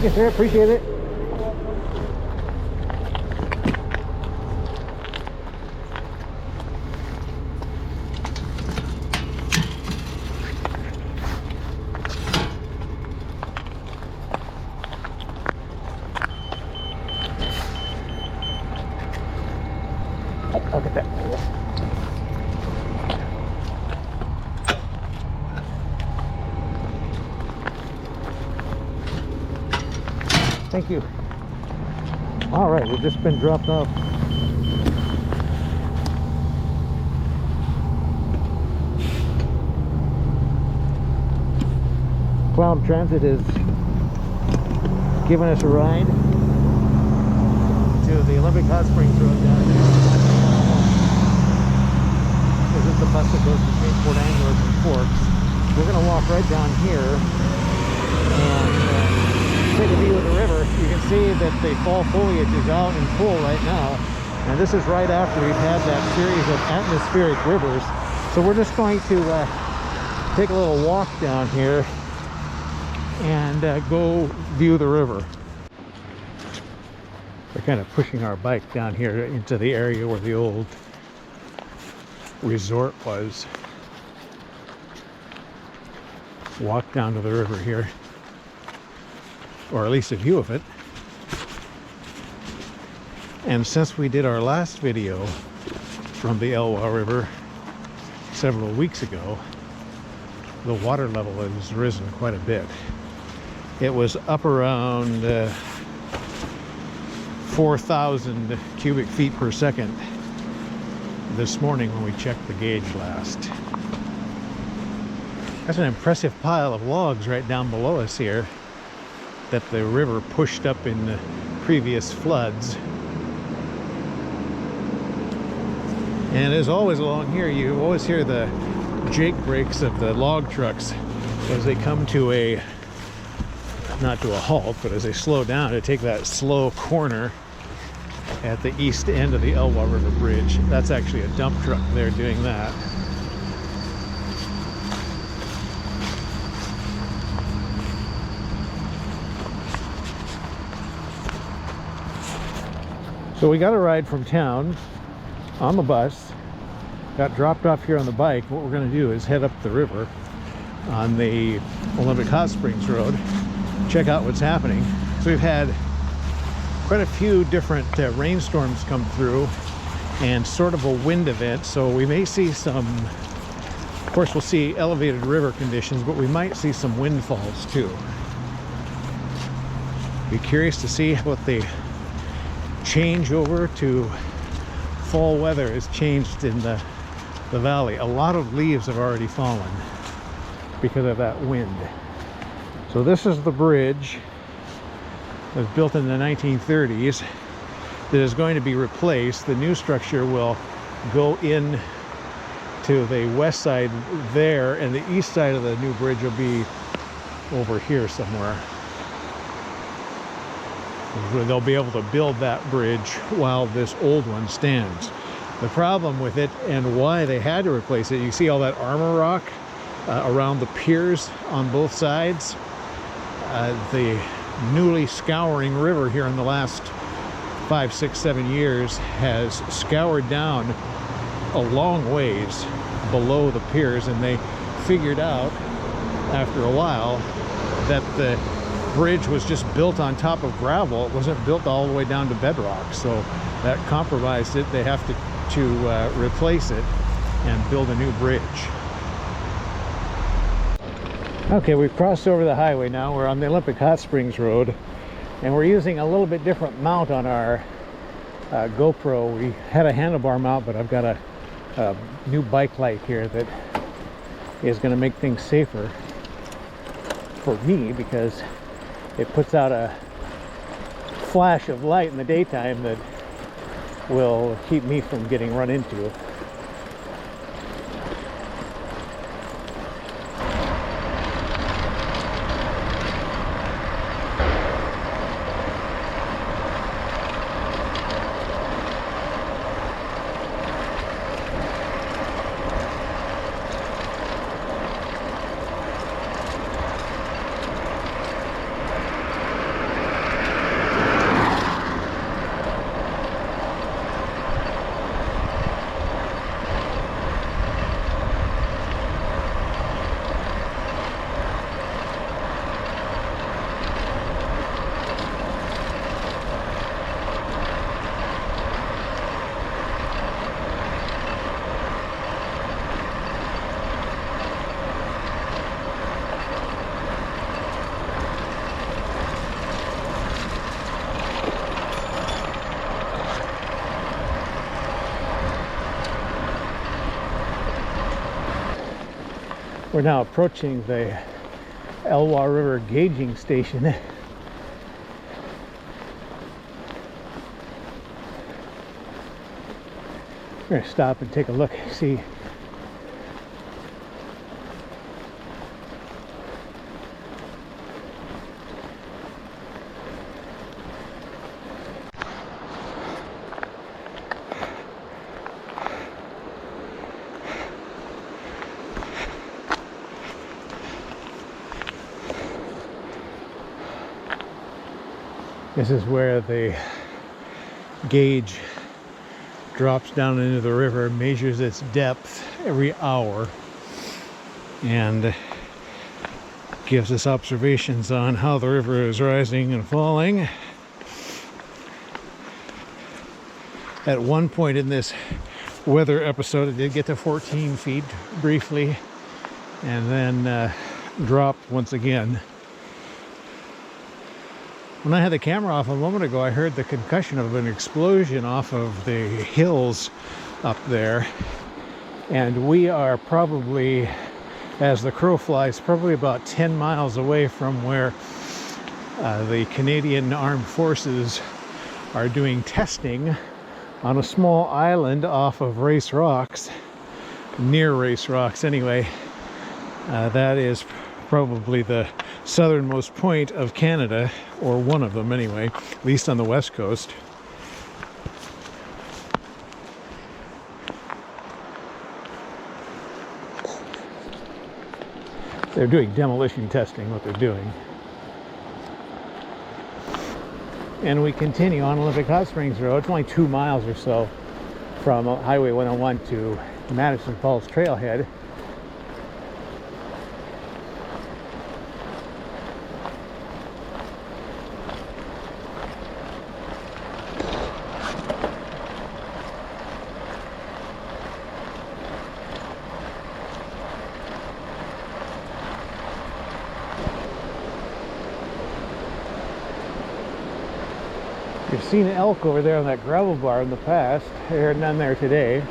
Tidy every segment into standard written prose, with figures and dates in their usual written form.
Thank you, sir. Appreciate it. Look at that. Thank you. All right, we've just been dropped off. Cloud Transit is giving us a ride to the Olympic Hot Springs Road down there. This is the bus that goes between Port Angeles and Forks. We're going to walk right down here and take a view of the river. You can see that the fall foliage is out in full right now, and this is right after we've had that series of atmospheric rivers. So we're just going to take a little walk down here and go view the river. We're kind of pushing our bike down here into the area where the old resort was. Walk down to the river here, or at least a view of it. And since we did our last video from the Elwha River several weeks ago, the water level has risen quite a bit. It was up around 4,000 cubic feet per second this morning when we checked the gauge last. That's an impressive pile of logs right down below us here that the river pushed up in the previous floods. And as always along here, you always hear the jake brakes of the log trucks as they come to a, not to a halt, but as they slow down to take that slow corner at the east end of the Elwha River Bridge. That's actually a dump truck there doing that. So we got a ride from town on the bus, got dropped off here on the bike. What we're going to do is head up the river on the Olympic Hot Springs Road, check out what's happening. So we've had quite a few different rainstorms come through and sort of a wind event, so we may see some, of course we'll see elevated river conditions, but we might see some windfalls too. Be curious to see what the change over to fall weather has changed in the valley. A lot of leaves have already fallen because of that wind. So this is the bridge. It was built in the 1930s that is going to be replaced. The new structure will go in to the west side there, and the east side of the new bridge will be over here somewhere. They'll be able to build that bridge while this old one stands. The problem with it and why they had to replace it, you see all that armor rock around the piers on both sides. The newly scouring river here in the last 5, 6, 7 years has scoured down a long ways below the piers, and they figured out after a while that the bridge was just built on top of gravel. It wasn't built all the way down to bedrock, so that compromised it. They have to replace it and build a new bridge. Okay, we've crossed over the highway now. We're on the Olympic Hot Springs Road, and we're using a little bit different mount on our GoPro. We had a handlebar mount, but I've got a new bike light here that is going to make things safer for me, because it puts out a flash of light in the daytime that will keep me from getting run into. We're now approaching the Elwha River gauging station. We're going to stop and take a look, see. This is where the gauge drops down into the river, measures its depth every hour, and gives us observations on how the river is rising and falling. At one point in this weather episode, it did get to 14 feet briefly, and then dropped once again. When I had the camera off a moment ago, I heard the concussion of an explosion off of the hills up there. And we are probably, as the crow flies, probably about 10 miles away from where the Canadian Armed Forces are doing testing on a small island off of Race Rocks, near Race Rocks anyway. That is probably the southernmost point of Canada, or one of them anyway, at least on the west coast. They're doing demolition testing, what they're doing. And we continue on Olympic Hot Springs Road. It's only 2 miles or so from Highway 101 to Madison Falls Trailhead. You've seen an elk over there on that gravel bar in the past. There are none there today.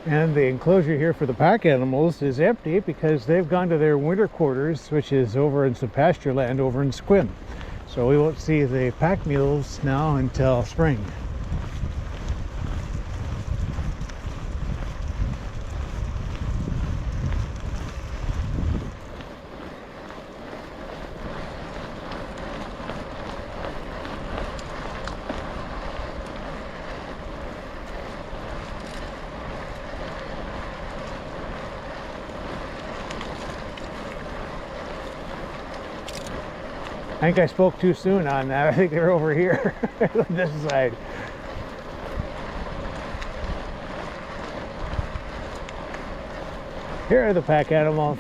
And the enclosure here for the pack animals is empty because they've gone to their winter quarters, which is over in some pasture land over in Sequim. So we won't see the pack mules now until spring. think I spoke too soon on that. I think they're over here on this side. Here are the pack animals.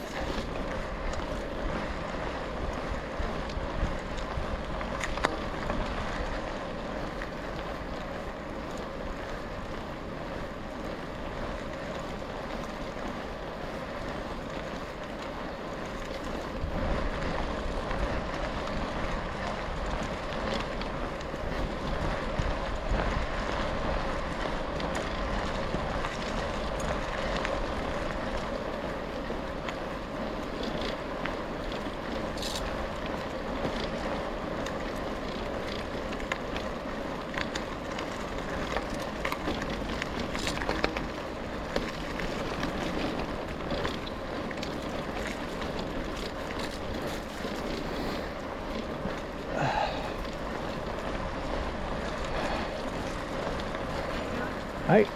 Right.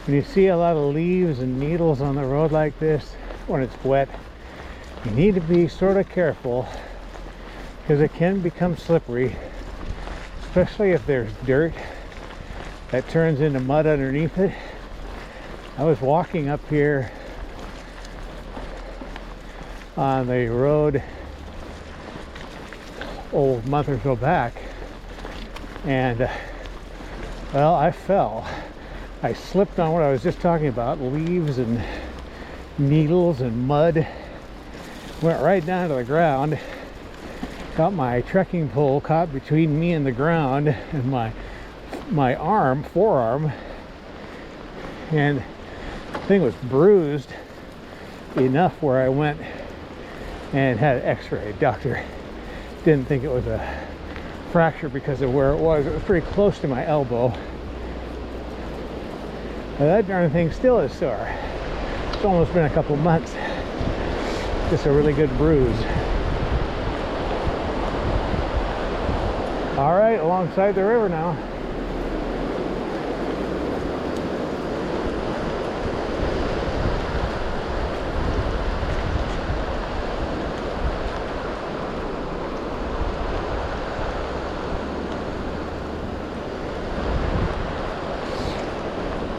When you see a lot of leaves and needles on the road like this, when it's wet, you need to be sort of careful because it can become slippery, especially if there's dirt that turns into mud underneath it. I was walking up here on the road a month or so back, and well, I fell. I slipped on what I was just talking about, leaves and needles and mud. Went right down to the ground. Got my trekking pole caught between me and the ground and my forearm. And the thing was bruised enough where I went and had an x-ray. Doctor didn't think it was a fracture because of where it was. It was pretty close to my elbow. Now that darn thing still is sore. It's almost been a couple months. Just a really good bruise. All right, alongside the river now.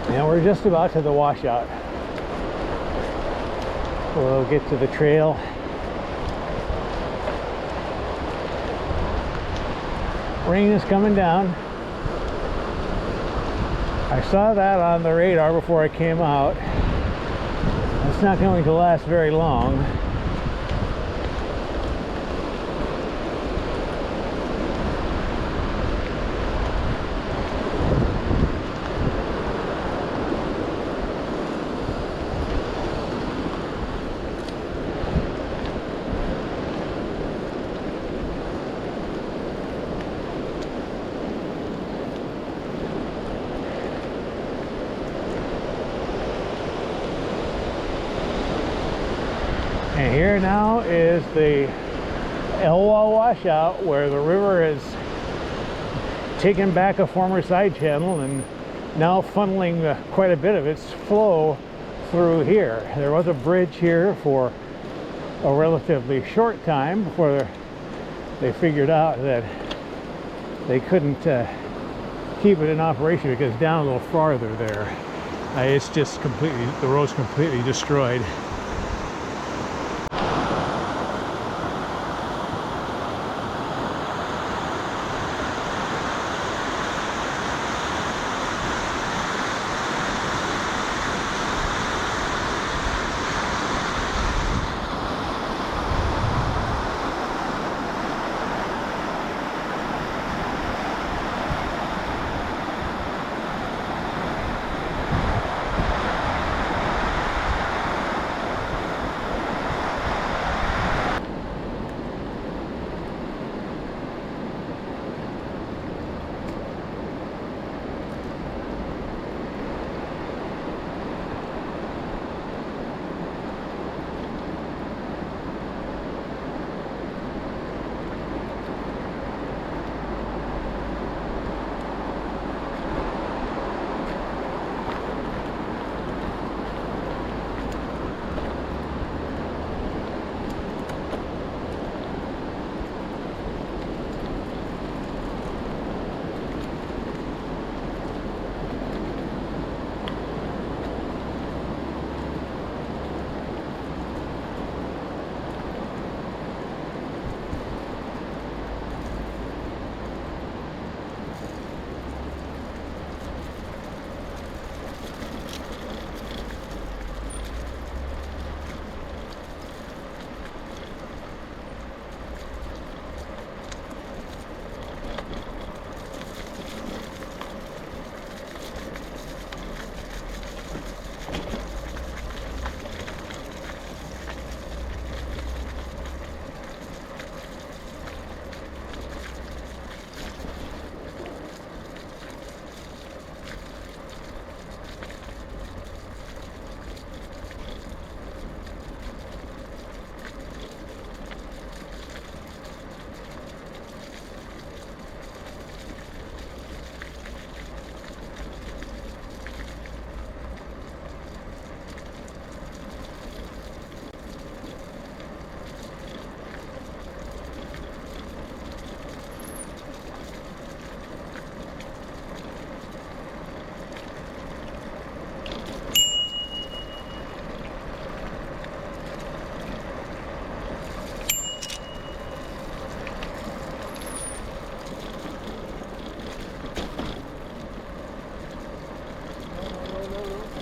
Now we're just about to the washout. We'll get to the trail. Rain is coming down. I saw that on the radar before I came out. It's not going to last very long. And here now is the Elwha Washout, where the river has taken back a former side channel and now funneling quite a bit of its flow through here. There was a bridge here for a relatively short time before they figured out that they couldn't keep it in operation because down a little farther there, it's just completely, the road's completely destroyed.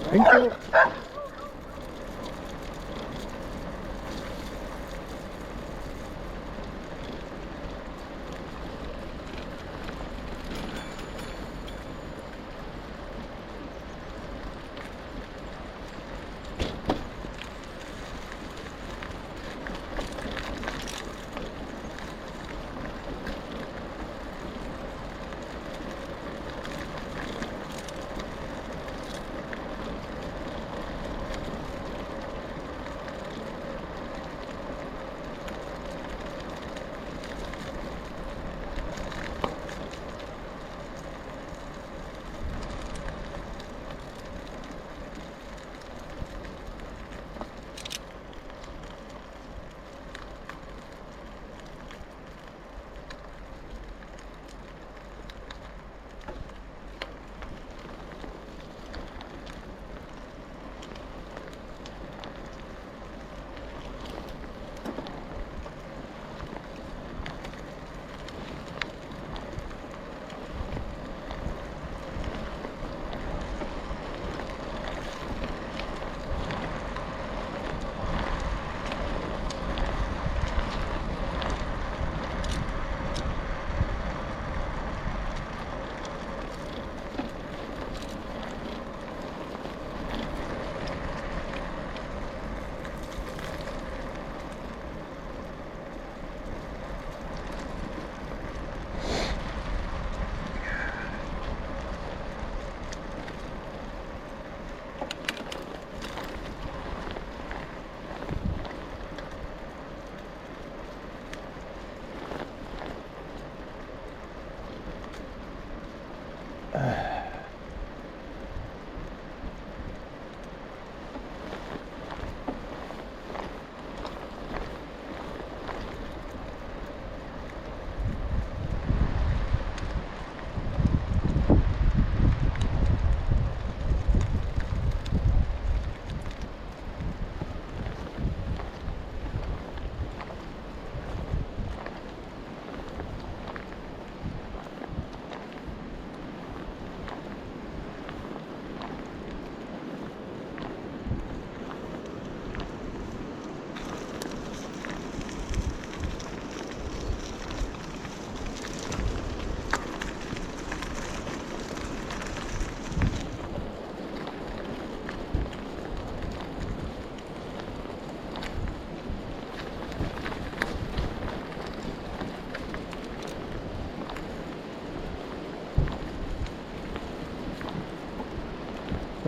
Thank you.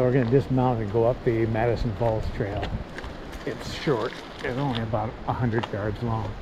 So we're going to dismount and go up the Madison Falls trail. It's short. It's only about 100 yards long.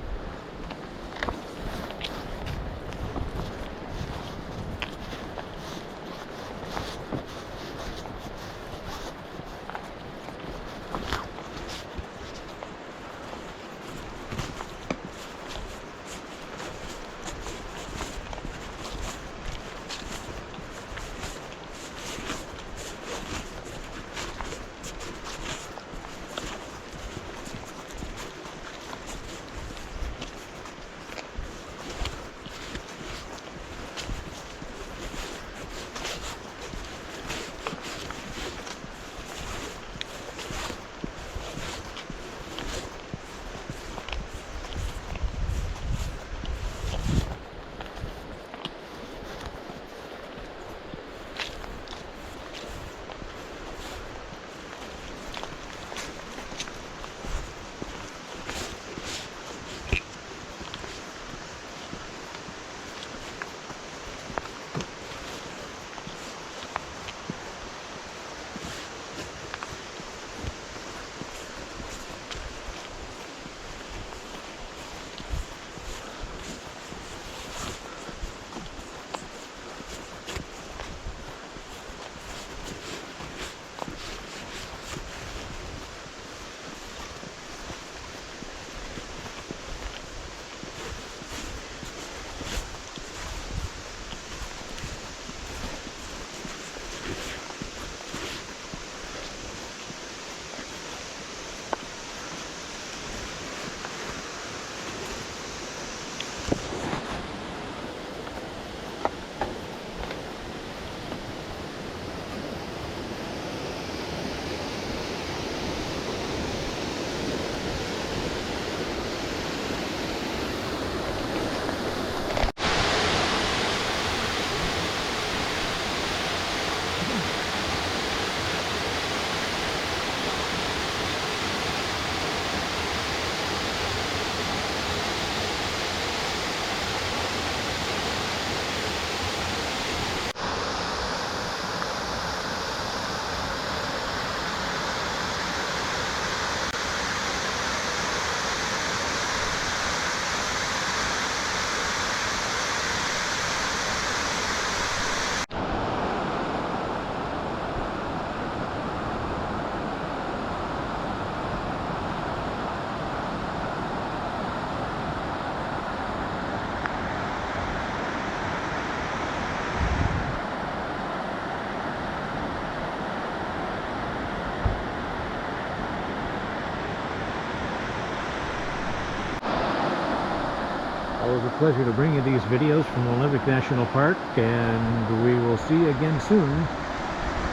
Always a pleasure to bring you these videos from Olympic National Park, and we will see you again soon.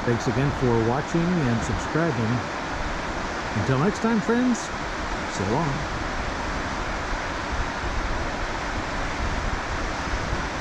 Thanks again for watching and subscribing. Until next time, friends, so long.